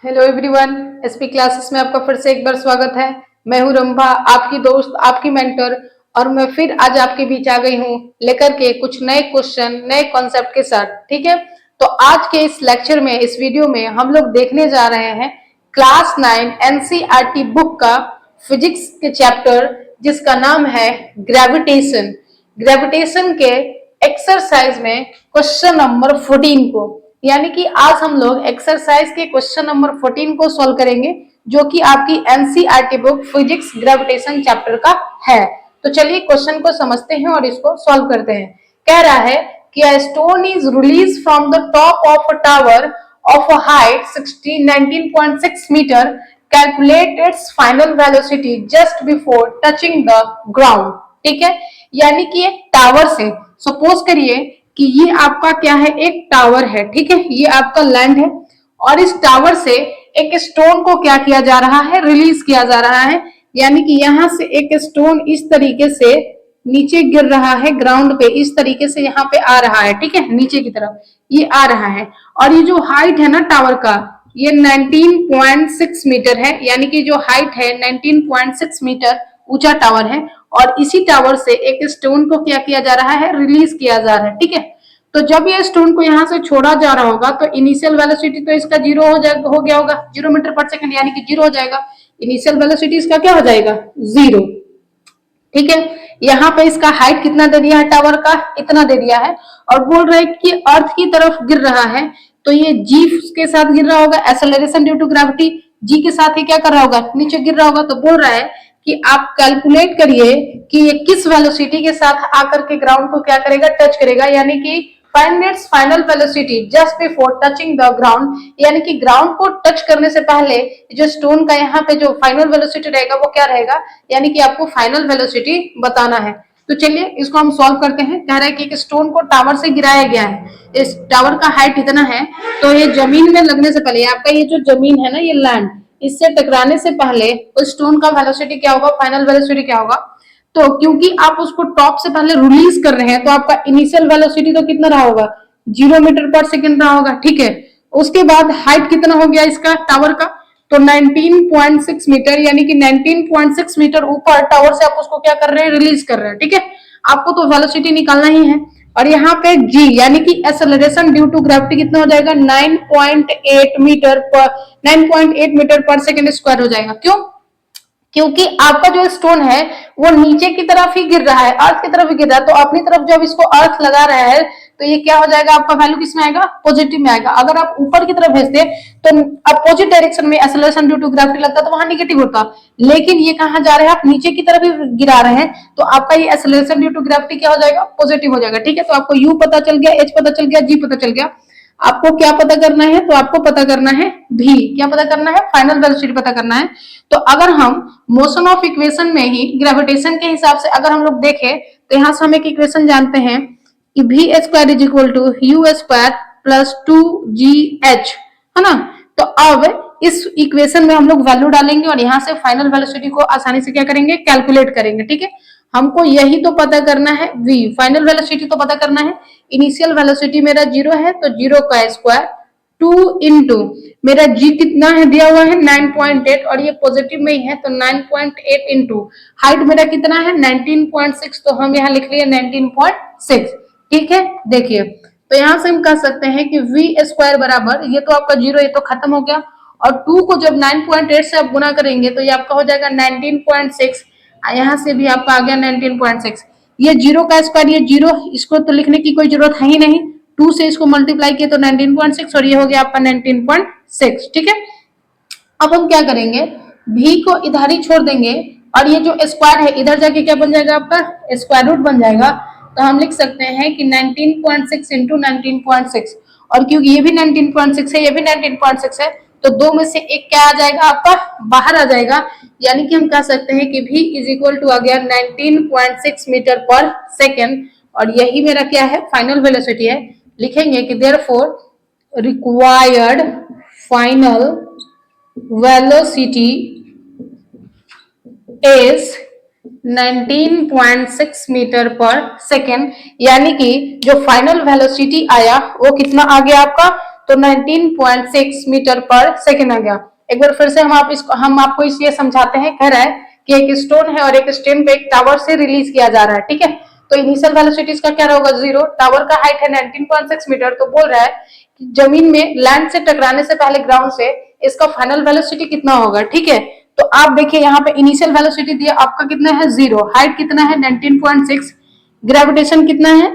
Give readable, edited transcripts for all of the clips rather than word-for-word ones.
Hello everyone, SP classes में आपका फिर से एक बार स्वागत है। मैं हूं रंभा, आपकी दोस्त, आपकी मेंटर, और मैं फिर आज आपके बीच आ गई हूं लेकर के कुछ नए क्वेश्चन, नए कॉन्सेप्ट के साथ। ठीक है, तो आज के इस लेक्चर में, इस वीडियो में हम लोग देखने जा रहे हैं क्लास 9 एनसीईआरटी बुक का फिजिक्स के चैप्टर जिसका नाम है ग्रेविटेशन। ग्रेविटेशन के एक्सरसाइज में क्वेश्चन नंबर 14 को, यानी कि आज हम लोग एक्सरसाइज के क्वेश्चन नंबर 14 को सॉल्व करेंगे, जो कि आपकी NCERT book physics gravitation chapter का है। तो चलिए क्वेश्चन को समझते हैं और इसको सॉल्व करते हैं। कह रहा है कि a stone is release from the top of a tower of a height 19.6 metre, calculate its final velocity just before touching the ground. ठीक है, यानी कि एक टावर से, सपोज करिए कि ये आपका क्या है, एक टावर है। ठीक है, ये आपका लैंड है और इस टावर से एक स्टोन को क्या किया जा रहा है, रिलीज किया जा रहा है। यानी कि यहां से एक स्टोन इस तरीके से नीचे गिर रहा है ग्राउंड पे, इस तरीके से यहाँ पे आ रहा है। ठीक है, नीचे की तरफ ये आ रहा है और ये जो हाइट है ना टावर का, ये 19.6 मीटर है। यानी कि जो हाइट है 19.6 मीटर ऊंचा टावर है और इसी टावर से एक स्टोन को क्या किया जा रहा है, रिलीज किया जा रहा है। ठीक है, तो जब ये स्टोन को यहाँ से छोड़ा जा रहा होगा तो इनिशियल वेलोसिटी तो इसका जीरो हो गया होगा, 0 मीटर पर सेकंड, यानी कि जीरो हो जाएगा। इनिशियल वेलोसिटी इसका क्या हो जाएगा, जीरो। ठीक है, यहाँ पे इसका हाइट कितना दे दिया है टावर का, इतना दे दिया है और बोल रहा है कि अर्थ की तरफ गिर रहा है, तो ये जी के साथ गिर रहा होगा, एक्सेलरेशन ड्यू टू ग्रेविटी, जी के साथ ही क्या कर रहा होगा, नीचे गिर रहा होगा। तो बोल रहा है कि आप कैलकुलेट करिए कि ये किस वेलोसिटी के साथ आकर के ग्राउंड को क्या करेगा, टच करेगा। यानी कि find its final velocity just before touching the ground, यानी कि ग्राउंड को टच करने से पहले जो स्टोन का यहाँ पे जो फाइनल वेलोसिटी रहेगा वो क्या रहेगा, यानी कि आपको फाइनल वेलोसिटी बताना है। तो चलिए इसको हम सॉल्व करते हैं। कह रहा है कि एक स्टोन को टावर से गिराया गया है, इस टावर का हाइट इतना है, तो ये जमीन में लगने से पहले, आपका ये जो जमीन है ना, ये लैंड, इससे टकराने से पहले उस स्टोन का वेलोसिटी क्या होगा, फाइनल वेलोसिटी क्या होगा। तो क्योंकि आप उसको टॉप से पहले रिलीज कर रहे हैं तो आपका इनिशियल वेलोसिटी तो कितना रहा होगा, 0 मीटर पर सेकंड रहा होगा। ठीक है, उसके बाद हाइट कितना हो गया इसका टावर का, तो 19.6 मीटर, यानी कि 19.6 मीटर ऊपर टावर से आप उसको क्या कर रहे हैं, रिलीज कर रहे हैं। ठीक है, आपको तो वेलोसिटी निकालना ही है। और यहाँ पे जी यानी कि एक्सेलरेशन ड्यू टू ग्रेविटी कितना हो जाएगा, 9.8 मीटर पर सेकंड स्क्वायर हो जाएगा। क्यों, क्योंकि आपका जो स्टोन है वो नीचे की तरफ ही गिर रहा है, अर्थ की तरफ ही गिर रहा है, तो अपनी तरफ जब इसको अर्थ लगा रहा है तो ये क्या हो जाएगा, आपका वैल्यू किस में आएगा, पॉजिटिव में आएगा। अगर आप ऊपर की तरफ भेजते तो अपोजिट डायरेक्शन में एक्सेलरेशन ड्यू टू ग्रेविटी लगता तो वहां निगेटिव होता, लेकिन ये कहां जा रहे हैं, आप नीचे की तरफ ही गिरा रहे हैं, तो आपका ये एक्सेलरेशन ड्यू टू ग्रेविटी क्या हो जाएगा, पॉजिटिव हो जाएगा। ठीक है, तो आपको यू पता चल गया, एच पता चल गया, जी पता चल गया। आपको क्या पता करना है, तो आपको पता करना है भी, क्या पता करना है, फाइनल वेलोसिटी पता करना है। तो अगर हम मोशन ऑफ इक्वेशन में ही ग्रेविटेशन के हिसाब से अगर हम लोग देखें तो यहां से हम एक इक्वेशन जानते हैं कि v square is equal to u square plus 2gh, है ना। तो अब इस इक्वेशन में हम लोग वैल्यू डालेंगे और यहाँ से फाइनल वेलोसिटी को आसानी से क्या करेंगे, कैलकुलेट करेंगे। ठीक है, हमको यही तो पता करना है, v फाइनल वेलोसिटी तो पता करना है। इनिशियल वेलोसिटी मेरा 0 है, तो 0 का स्क्वायर 2 इंटू मेरा g कितना है दिया हुआ है 9.8 और ये पॉजिटिव में ही है, तो 9.8 इंटू हाइट मेरा कितना है 19.6, तो हम यहाँ लिख लिए 19.6। ठीक है, देखिए तो यहाँ से हम कह सकते हैं कि v स्क्वायर बराबर, ये तो आपका 0, ये तो खत्म हो गया, और 2 को जब 9.8 से आप गुना करेंगे तो ये आपका हो जाएगा 19.6, यहाँ से भी आपका आ गया 19.6। ये 0 का स्क्वायर, ये 0, इसको तो लिखने की कोई जरूरत है ही नहीं, 2 से इसको मल्टीप्लाई किए तो 19.6 और ये हो गया आपका 19.6। ठीक है, अब हम क्या करेंगे, भी को इधर ही छोड़ देंगे और ये जो स्क्वायर है इधर जाके क्या बन जाएगा, आपका स्क्वायर रूट बन जाएगा। तो हम लिख सकते हैं कि 19.6 इंटू 19.6, और क्योंकि ये भी 19.6 है, ये भी 19.6 है, तो दो में से एक क्या आ जाएगा, आपका बाहर आ जाएगा। यानी कि हम कह सकते हैं कि v इज इक्वल टू आ गया 19.6 मीटर पर सेकेंड, और यही मेरा क्या है, फाइनल वेलोसिटी है। लिखेंगे कि therefore required final velocity is 19.6 metre पर सेकेंड, यानी कि जो फाइनल वेलोसिटी आया वो कितना आ गया आपका तो 19.6 मीटर पर सेकेंड आ गया। एक बार फिर से हम आपको इसलिए समझाते हैं, कह रहा है कि एक स्टोन है और एक स्टेम पे एक टावर से रिलीज किया जा रहा है, ठीक है। तो इनिशियल वेलोसिटी इसका क्या होगा, 0। टावर का हाइट है 19.6 मीटर, तो बोल रहा है कि जमीन में लैंड से टकराने से पहले ग्राउंड से इसका फाइनल वेलोसिटी कितना होगा, ठीक है। तो आप देखिए यहाँ पे इनिशियल वेलोसिटी दिया आपका कितना है, 0। हाइट कितना है 19.6, ग्रेविटेशन कितना है,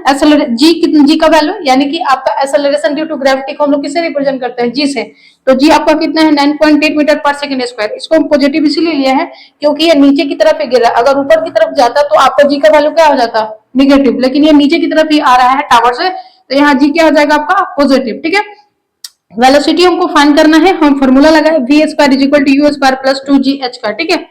जी का वैल्यू यानी कि आपका एक्सेलरेशन ड्यू टू ग्रेविटी को हम लोग किससे रिप्रेजेंट करते हैं, जी से। तो जी आपका कितना है 9.8 मीटर पर सेकंड स्क्वायर। इसको हम पॉजिटिव इसीलिए लिया है क्योंकि ये नीचे की तरफ ही गिरा, अगर ऊपर की तरफ जाता तो आपका जी का वैल्यू क्या हो जाता, निगेटिव, लेकिन ये नीचे की तरफ ही आ रहा है टावर से, तो यहाँ जी क्या हो जाएगा आपका, पॉजिटिव, ठीक है। वेलोसिटी हमको फाइंड करना है, हम फॉर्मूला लगाए v square is equal to u square plus 2gh का, ठीक है।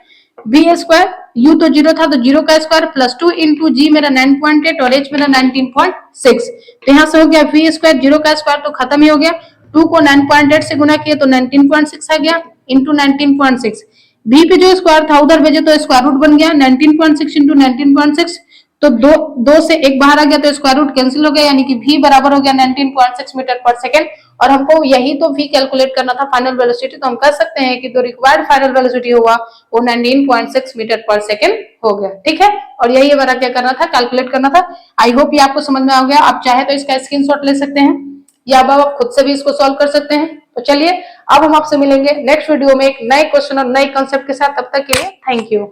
वी स्क्वायर, यू तो 0 था तो 0 का स्क्वायर प्लस 2 इंटू जी मेरा 9.8 और एच मेरा 19.6, तो यहाँ से हो गया वी स्क्वायर, 0 का स्क्वायर तो खत्म ही हो गया, 2 को 9.8 से गुना किया तो 19.6 आ गया इंटू 19.6, v पे जो स्क्वायर था उधर भेजे तो स्क्वायर रूट बन गया 19.6 इंटू 19.6, तो दो से एक बाहर आ गया तो स्क्वायर रूट कैंसिल हो गया, यानी कि v बराबर हो गया 19.6 मीटर पर सेकेंड। और हमको यही तो v कैलकुलेट करना था फाइनल वेलोसिटी, तो हम कह सकते हैं कि जो रिक्वायर्ड फाइनल वेलोसिटी हुआ वो 19.6 मीटर पर सेकेंड हो गया, ठीक है। और यही हमारा क्या करना था, कैलकुलेट करना था। आई होप ये आपको समझ में आ गया। आप चाहे तो इसका स्क्रीनशॉट ले सकते हैं या अब आप खुद से भी इसको सॉल्व कर सकते हैं। तो चलिए अब हम आपसे मिलेंगे नेक्स्ट वीडियो में एक नए क्वेश्चन और नए कॉन्सेप्ट के साथ, तब तक के लिए थैंक यू।